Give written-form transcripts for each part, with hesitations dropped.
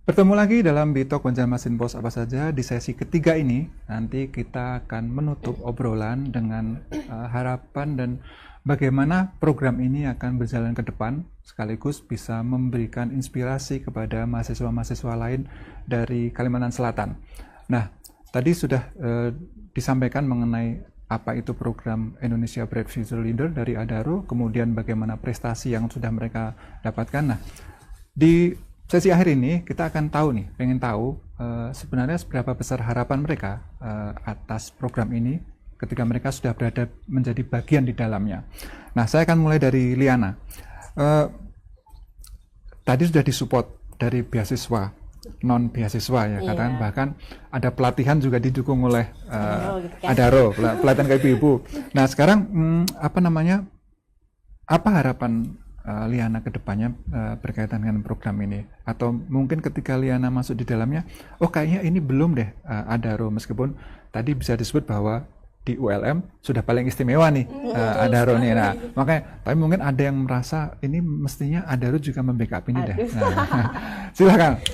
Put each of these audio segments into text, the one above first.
Bertemu lagi dalam Bitok Banjarmasin Pos apa saja. Di sesi ketiga ini nanti kita akan menutup obrolan dengan harapan dan bagaimana program ini akan berjalan ke depan sekaligus bisa memberikan inspirasi kepada mahasiswa-mahasiswa lain dari Kalimantan Selatan. Nah, tadi sudah disampaikan mengenai apa itu program Indonesia Bright Future Leader dari Adaro, kemudian bagaimana prestasi yang sudah mereka dapatkan. Nah, di sesi akhir ini kita akan pengen tahu sebenarnya seberapa besar harapan mereka atas program ini ketika mereka sudah berada menjadi bagian di dalamnya. Nah, saya akan mulai dari Liana. Tadi sudah disupport dari beasiswa, non beasiswa ya, kan bahkan ada pelatihan juga didukung oleh Adaro, pelatihan ke ibu-ibu. Nah, sekarang apa harapan Liana ke depannya berkaitan dengan program ini? Atau mungkin ketika Liana masuk di dalamnya, kayaknya ini belum deh Adaro, meskipun tadi bisa disebut bahwa di ULM sudah paling istimewa nih Adaro nih. Nah, makanya tapi mungkin ada yang merasa ini mestinya Adaro juga membackup ini deh. Nah, silakan.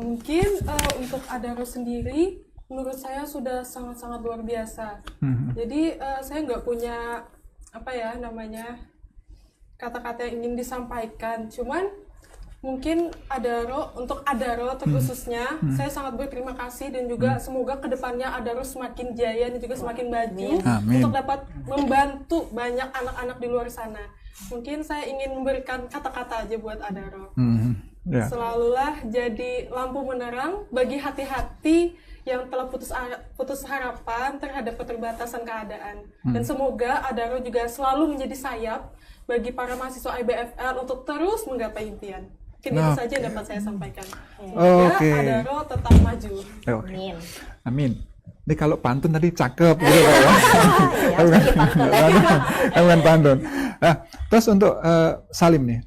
Mungkin untuk Adaro sendiri menurut saya sudah sangat-sangat luar biasa. Jadi saya nggak punya kata-kata yang ingin disampaikan, cuman mungkin untuk Adaro terkhususnya saya sangat berterima kasih dan juga semoga kedepannya Adaro semakin jaya dan juga semakin maju untuk dapat membantu banyak anak-anak di luar sana. Mungkin saya ingin memberikan kata-kata aja buat Adaro. Selalulah jadi lampu menerang bagi hati-hati yang telah putus harapan terhadap keterbatasan keadaan. Dan semoga Adaro juga selalu menjadi sayap bagi para mahasiswa IBFL untuk terus menggapai impian. Mungkin itu saja yang dapat saya sampaikan. Adaro tetap maju. Amin. Amin. Ini kalau pantun tadi cakep gitu ya. Bukan pantun. Nah, terus untuk Salim nih.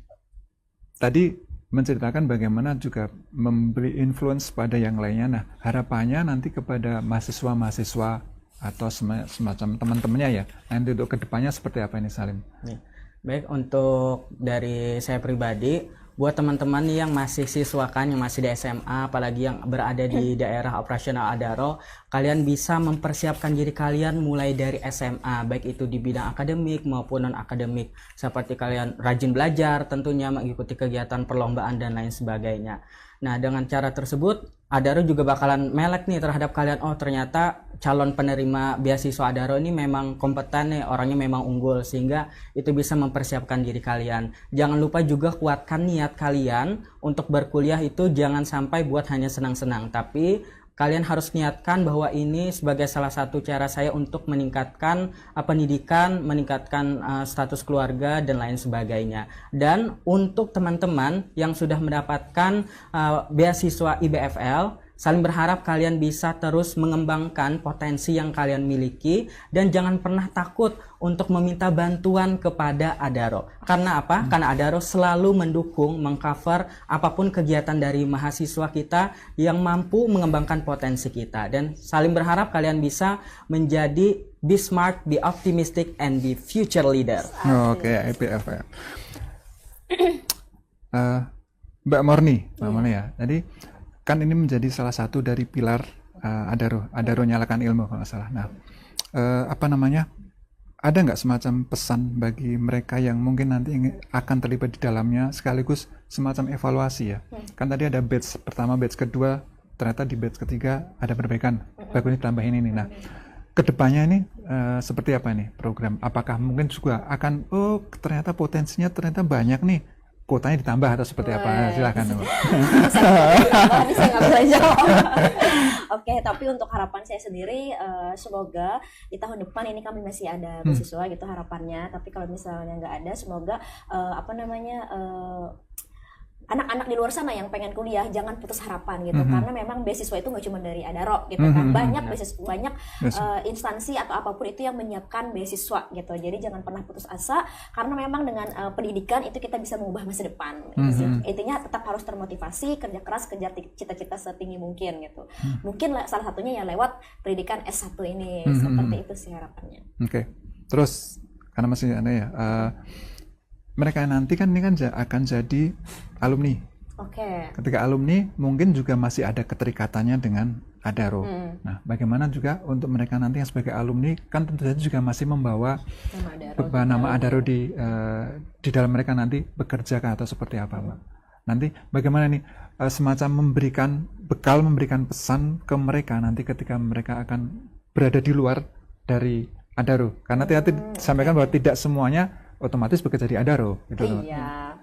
Tadi menceritakan bagaimana juga memberi influence pada yang lainnya. Nah, harapannya nanti kepada mahasiswa-mahasiswa atau semacam teman-temannya ya, nanti untuk kedepannya seperti apa ini, Salim? Baik, untuk dari saya pribadi, buat teman-teman yang masih siswakan, yang masih di SMA, apalagi yang berada di daerah operasional Adaro, kalian bisa mempersiapkan diri kalian mulai dari SMA, baik itu di bidang akademik maupun non-akademik, seperti kalian rajin belajar, tentunya mengikuti kegiatan perlombaan dan lain sebagainya. Nah, dengan cara tersebut, Adaro juga bakalan melek nih terhadap kalian, ternyata calon penerima beasiswa Adaro ini memang kompeten nih, orangnya memang unggul, sehingga itu bisa mempersiapkan diri kalian. Jangan lupa juga kuatkan niat kalian untuk berkuliah itu, jangan sampai buat hanya senang-senang, tapi kalian harus niatkan bahwa ini sebagai salah satu cara saya untuk meningkatkan pendidikan, meningkatkan status keluarga, dan lain sebagainya. Dan untuk teman-teman yang sudah mendapatkan beasiswa IBFL, saling berharap kalian bisa terus mengembangkan potensi yang kalian miliki dan jangan pernah takut untuk meminta bantuan kepada Adaro. Karena apa? Karena Adaro selalu mendukung, mengcover apapun kegiatan dari mahasiswa kita yang mampu mengembangkan potensi kita. Dan saling berharap kalian bisa menjadi be smart, be optimistic, and be future leader. Oke, IBFL. Mbak Morni ya. Jadi kan ini menjadi salah satu dari pilar Adaro Nyalakan Ilmu kalau nggak salah. Nah, ada nggak semacam pesan bagi mereka yang mungkin nanti akan terlibat di dalamnya, sekaligus semacam evaluasi ya? Kan tadi ada batch pertama, batch kedua, ternyata di batch ketiga ada perbaikan, bagus ditambahin ini. Nah, kedepannya ini seperti apa nih program? Apakah mungkin juga akan ternyata potensinya ternyata banyak nih, kuotanya ditambah atau seperti apa? Silakan. Saya nggak bisa jawab. Oke, tapi untuk harapan saya sendiri, semoga di tahun depan ini kami masih ada beasiswa gitu harapannya. Tapi kalau misalnya nggak ada, semoga anak-anak di luar sana yang pengen kuliah jangan putus harapan gitu, karena memang beasiswa itu nggak cuma dari Adaro gitu kan, banyak instansi atau apapun itu yang menyiapkan beasiswa gitu. Jadi jangan pernah putus asa, karena memang dengan pendidikan itu kita bisa mengubah masa depan gitu sih. Intinya tetap harus termotivasi, kerja keras, kejar cita-cita setinggi mungkin gitu. Mungkin salah satunya ya lewat pendidikan S1 ini, seperti itu sih harapannya. Oke. Terus karena masih ada ya, mereka nanti kan ini kan akan jadi alumni Oke. Ketika alumni mungkin juga masih ada keterikatannya dengan Adaro. Nah, bagaimana juga untuk mereka nanti yang sebagai alumni kan tentu saja juga masih membawa nama Adaro di dalam mereka nanti bekerja atau seperti apa, Mbak? Nanti bagaimana nih semacam memberikan bekal, memberikan pesan ke mereka nanti ketika mereka akan berada di luar dari Adaro. Karena tadi disampaikan bahwa tidak semuanya otomatis bekerja di Adaro. Gitu. Iya.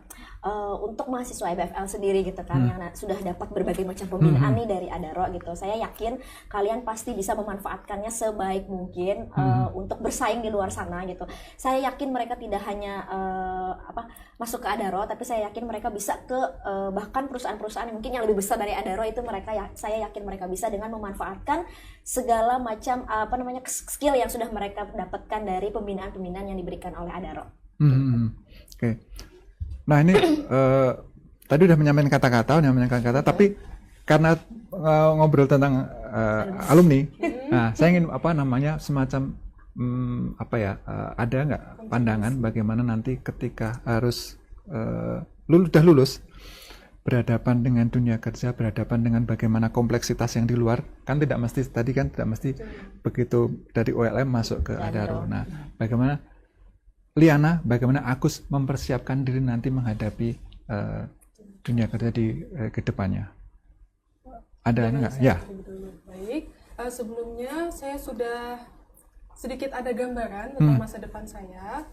Untuk mahasiswa IBFL sendiri gitu kan yang sudah dapat berbagai macam pembinaan nih dari Adaro gitu, saya yakin kalian pasti bisa memanfaatkannya sebaik mungkin untuk bersaing di luar sana gitu. Saya yakin mereka tidak hanya masuk ke Adaro, tapi saya yakin mereka bisa ke bahkan perusahaan-perusahaan yang mungkin yang lebih besar dari Adaro itu saya yakin mereka bisa dengan memanfaatkan segala macam skill yang sudah mereka dapatkan dari pembinaan-pembinaan yang diberikan oleh Adaro. Oke. Nah ini tadi udah menyampaikan kata-kata, tapi karena ngobrol tentang alumni, nah saya ingin semacam ada nggak pandangan bagaimana nanti ketika harus udah lulus berhadapan dengan dunia kerja, berhadapan dengan bagaimana kompleksitas yang di luar, kan tidak mesti begitu dari ULM masuk ke Adaro. Nah, bagaimana Liana, bagaimana Agus mempersiapkan diri nanti menghadapi dunia kerja di kedepannya? Ada nggak? Ya. Baik, sebelumnya saya sudah sedikit ada gambaran tentang masa depan saya.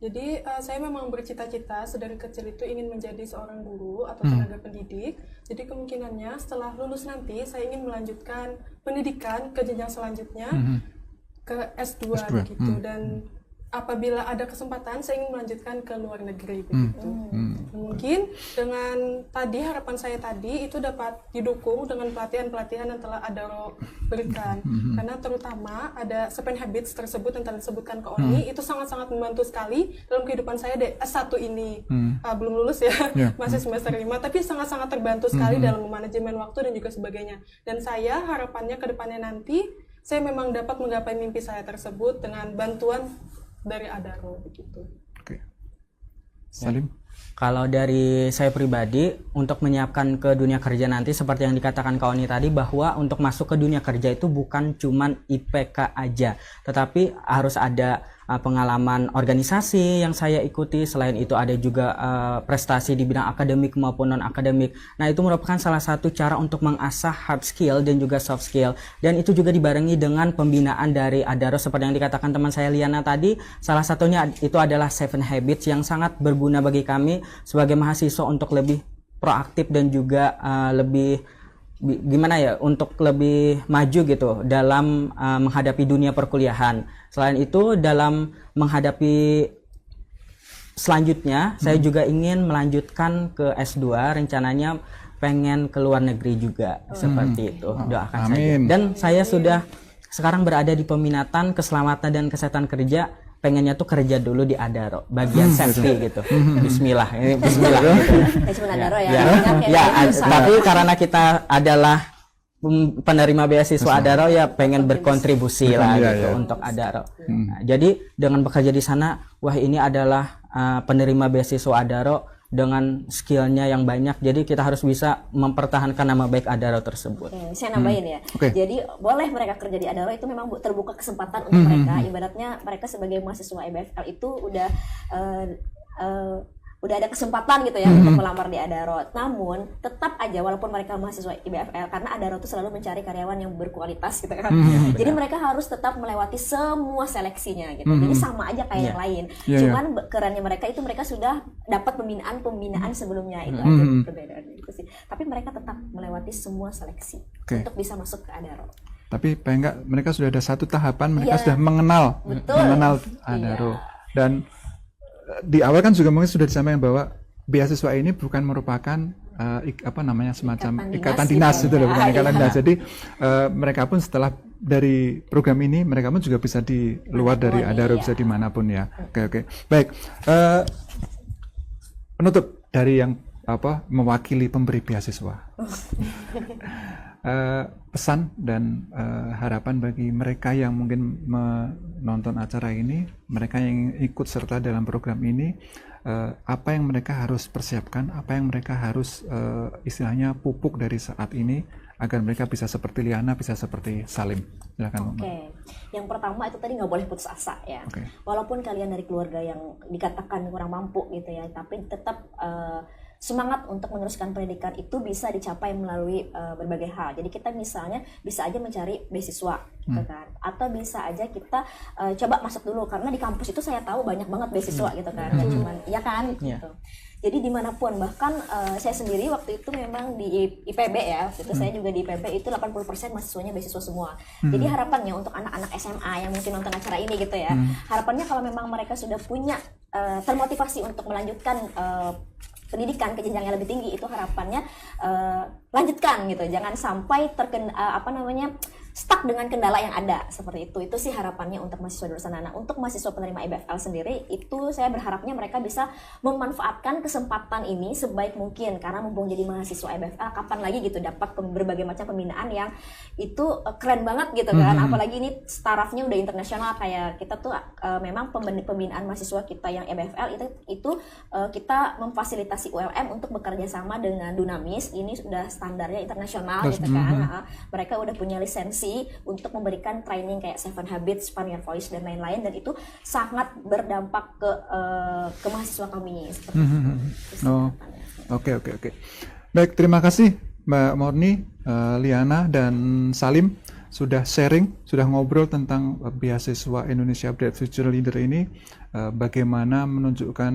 Jadi saya memang bercita-cita sedari kecil itu ingin menjadi seorang guru atau tenaga pendidik. Jadi kemungkinannya setelah lulus nanti saya ingin melanjutkan pendidikan ke jenjang selanjutnya ke S2 begitu. Dan apabila ada kesempatan saya ingin melanjutkan ke luar negeri begitu. Mungkin dengan tadi harapan saya tadi itu dapat didukung dengan pelatihan-pelatihan yang telah Adaro berikan. Karena terutama ada 7 habits tersebut yang telah disebutkan ke Oni itu sangat-sangat membantu sekali dalam kehidupan saya di S1 ini. Belum lulus ya, masih semester 5, tapi sangat-sangat terbantu sekali dalam memanajemen waktu dan juga sebagainya. Dan saya harapannya ke depannya nanti saya memang dapat menggapai mimpi saya tersebut dengan bantuan dari Adaro begitu. Oke. Salim. Kalau dari saya pribadi untuk menyiapkan ke dunia kerja nanti seperti yang dikatakan Kak Oni tadi, bahwa untuk masuk ke dunia kerja itu bukan cuman IPK aja, tetapi harus ada pengalaman organisasi yang saya ikuti. Selain itu ada juga prestasi di bidang akademik maupun non akademik. Nah, itu merupakan salah satu cara untuk mengasah hard skill dan juga soft skill, dan itu juga dibarengi dengan pembinaan dari Adaro seperti yang dikatakan teman saya Liana tadi. Salah satunya itu adalah 7 habits yang sangat berguna bagi kami sebagai mahasiswa untuk lebih proaktif dan juga untuk lebih maju gitu dalam menghadapi dunia perkuliahan. Selain itu dalam menghadapi selanjutnya saya juga ingin melanjutkan ke S2, rencananya pengen ke luar negeri juga seperti itu. Doakan saja. Dan saya sudah sekarang berada di peminatan keselamatan dan kesehatan kerja, pengennya tuh kerja dulu di Adaro bagian safety gitu. Bismillah gitu. Tapi karena kita adalah penerima beasiswa Adaro, ya pengen berkontribusi lah gitu untuk Adaro. Nah, jadi dengan bekerja di sana, wah ini adalah penerima beasiswa Adaro dengan skillnya yang banyak, jadi kita harus bisa mempertahankan nama baik Adaro tersebut. Saya nambahin ya. Jadi boleh mereka kerja di Adaro, itu memang terbuka kesempatan untuk mereka. Ibaratnya mereka sebagai mahasiswa IBFL itu udah ada kesempatan gitu ya untuk melamar di Adaro. Namun tetap aja walaupun mereka mahasiswa IBFL, karena Adaro itu selalu mencari karyawan yang berkualitas gitu kan. Jadi mereka harus tetap melewati semua seleksinya gitu. Jadi sama aja kayak yang lain. Cuman kerennya mereka itu mereka sudah dapat pembinaan sebelumnya, itu aja perbedaan itu sih. Tapi mereka tetap melewati semua seleksi untuk bisa masuk ke Adaro. Tapi paling enggak mereka sudah ada satu tahapan, mereka sudah mengenal Adaro. Dan di awal kan juga mungkin sudah disampaikan bahwa beasiswa ini bukan merupakan semacam ikatan dinas itu loh, bukan ikatan dinas. Jadi mereka pun setelah dari program ini mereka pun juga bisa di luar dari Adaro, bisa dimanapun ya. Oke. Baik. Penutup dari yang mewakili pemberi beasiswa. Pesan dan harapan bagi mereka yang mungkin menonton acara ini, mereka yang ikut serta dalam program ini, apa yang mereka harus persiapkan, apa yang mereka harus istilahnya pupuk dari saat ini agar mereka bisa seperti Liana, bisa seperti Salim. Silakan. Oke. Yang pertama itu tadi nggak boleh putus asa ya. Oke. Walaupun kalian dari keluarga yang dikatakan kurang mampu gitu ya, tapi tetap semangat untuk meneruskan pendidikan itu bisa dicapai melalui berbagai hal. Jadi kita misalnya bisa aja mencari beasiswa gitu kan, atau bisa aja kita coba masuk dulu, karena di kampus itu saya tahu banyak banget beasiswa gitu kan. Nggak cuman ya kan gitu. Jadi dimanapun, bahkan saya sendiri waktu itu memang di IPB ya, itu saya juga di IPB itu 80% mahasiswanya beasiswa semua. Jadi harapannya untuk anak-anak SMA yang mungkin nonton acara ini gitu ya, harapannya kalau memang mereka sudah punya termotivasi untuk melanjutkan pendidikan ke jenjang yang lebih tinggi, itu harapannya lanjutkan gitu, jangan sampai stuck dengan kendala yang ada seperti itu. Itu sih harapannya untuk mahasiswa di luar sana. Nah, untuk mahasiswa penerima IBFL sendiri, itu saya berharapnya mereka bisa memanfaatkan kesempatan ini sebaik mungkin, karena mumpung jadi mahasiswa IBFL, kapan lagi gitu dapat berbagai macam pembinaan yang itu keren banget gitu kan. Apalagi ini starafnya udah internasional, kayak kita tuh memang pembinaan mahasiswa kita yang IBFL itu kita memfasilitasi ULM untuk bekerja sama dengan Dunamis. Ini sudah standarnya internasional gitu kan. Mereka udah punya lisensi untuk memberikan training kayak 7 Habits, Pioneer Voice dan lain-lain, dan itu sangat berdampak ke mahasiswa kami seperti itu. Oke. Baik, terima kasih Mbak Morni, Liana dan Salim sudah sharing, sudah ngobrol tentang beasiswa Indonesia Bright Future Leader ini, bagaimana menunjukkan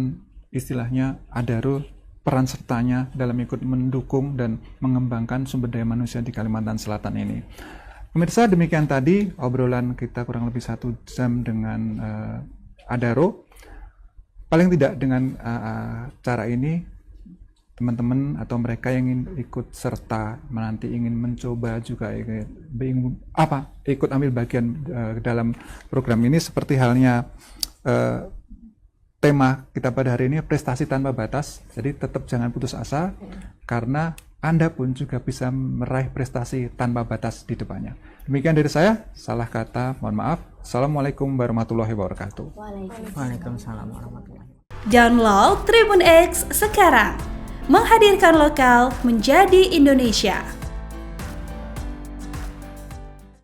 istilahnya Adaro peran sertanya dalam ikut mendukung dan mengembangkan sumber daya manusia di Kalimantan Selatan ini. Pemirsa, demikian tadi obrolan kita kurang lebih 1 jam dengan Adaro. Paling tidak dengan cara ini, teman-teman atau mereka yang ingin ikut serta, nanti ingin mencoba juga ikut ambil bagian dalam program ini, seperti halnya tema kita pada hari ini, prestasi tanpa batas. Jadi tetap jangan putus asa, karena Anda pun juga bisa meraih prestasi tanpa batas di depannya. Demikian dari saya, salah kata mohon maaf. Assalamualaikum warahmatullahi wabarakatuh. Waalaikumsalam warahmatullahi wabarakatuh. Download Tribun X sekarang, menghadirkan lokal menjadi Indonesia.